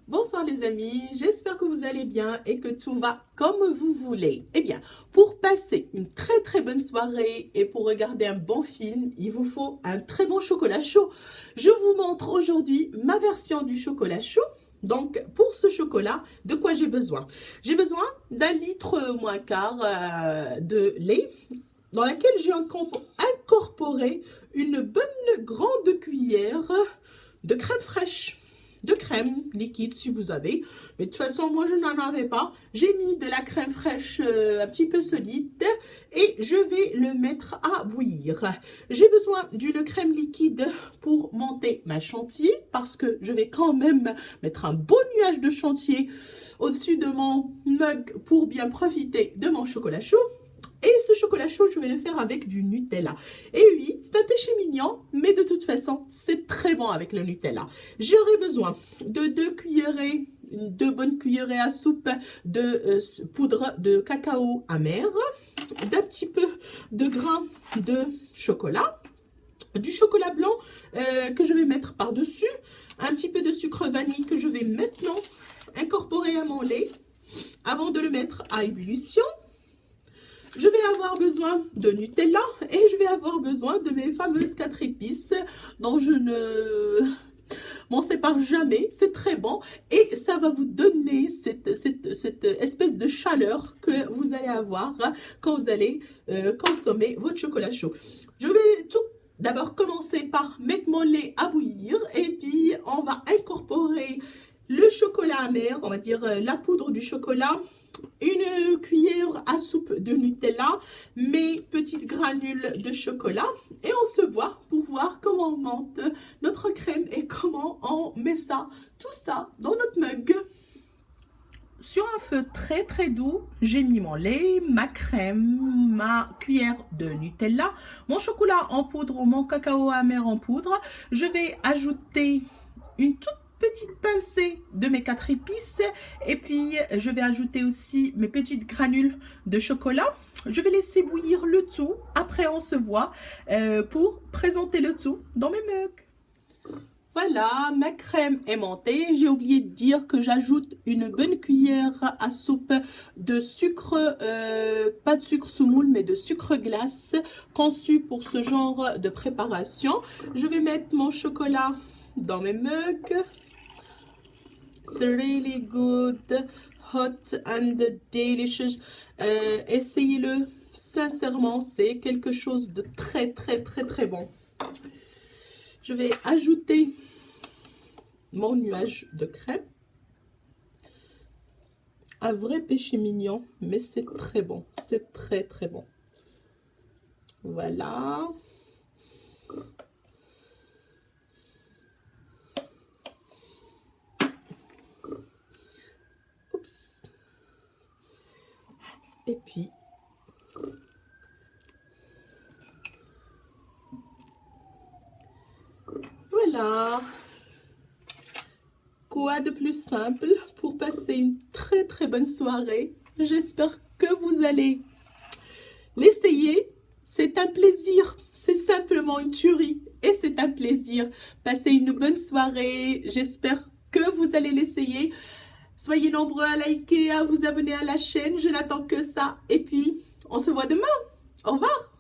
Bonsoir les amis, j'espère que vous allez bien et que tout va comme vous voulez. Eh bien, pour passer une très bonne soirée et pour regarder un bon film, il vous faut un très bon chocolat chaud. Je vous montre aujourd'hui ma version du chocolat chaud. Donc, pour ce chocolat, de quoi j'ai besoin? J'ai besoin d'un litre moins quart de lait dans laquelle j'ai incorporé une bonne grande cuillère de crème fraîche. De crème liquide si vous avez, mais de toute façon moi je n'en avais pas. J'ai mis de la crème fraîche un petit peu solide et je vais le mettre à bouillir. J'ai besoin d'une crème liquide pour monter ma chantilly parce que je vais quand même mettre un beau nuage de chantilly au-dessus de mon mug pour bien profiter de mon chocolat chaud. Et ce chocolat chaud, je vais le faire avec du Nutella. Et oui, c'est un péché mignon, mais de toute façon, c'est très bon avec le Nutella. J'aurai besoin de deux bonnes cuillerées à soupe de poudre de cacao amer, d'un petit peu de grains de chocolat, du chocolat blanc que je vais mettre par-dessus, un petit peu de sucre vanille que je vais maintenant incorporer à mon lait avant de le mettre à ébullition. Je vais avoir besoin de Nutella et je vais avoir besoin de mes fameuses 4 épices dont je ne m'en sépare jamais. C'est très bon et ça va vous donner cette espèce de chaleur que vous allez avoir quand vous allez consommer votre chocolat chaud. Je vais tout d'abord commencer par mettre mon lait à bouillir et puis on va incorporer le chocolat amer, on va dire la poudre du chocolat, une cuillère à soupe de Nutella, mes petites granules de chocolat et on se voit pour voir comment on monte notre crème et comment on met ça, tout ça dans notre mug. Sur un feu très doux, j'ai mis mon lait, ma crème, ma cuillère de Nutella, mon chocolat en poudre ou mon cacao amer en poudre. Je vais ajouter une toute petite pincée de mes 4 épices et puis je vais ajouter aussi mes petites granules de chocolat. Je vais laisser bouillir le tout. Après on se voit pour présenter le tout dans mes mugs. Voilà, ma crème est montée. J'ai oublié de dire que j'ajoute une bonne cuillère à soupe de sucre, pas de sucre semoule, mais de sucre glace, conçu pour ce genre de préparation. Je vais mettre mon chocolat dans mes mugs. It's really good, hot and delicious. Essayez-le, sincèrement, c'est quelque chose de très bon. Je vais ajouter mon nuage de crème. Un vrai péché mignon, mais c'est très bon. C'est très bon. Voilà. Oups. Et puis, voilà. Quoi de plus simple pour passer une très bonne soirée. J'espère que vous allez l'essayer. C'est un plaisir. C'est simplement une tuerie. Et c'est un plaisir. Passez une bonne soirée. J'espère que vous allez l'essayer. Soyez nombreux à liker, à vous abonner à la chaîne. Je n'attends que ça. Et puis, on se voit demain. Au revoir.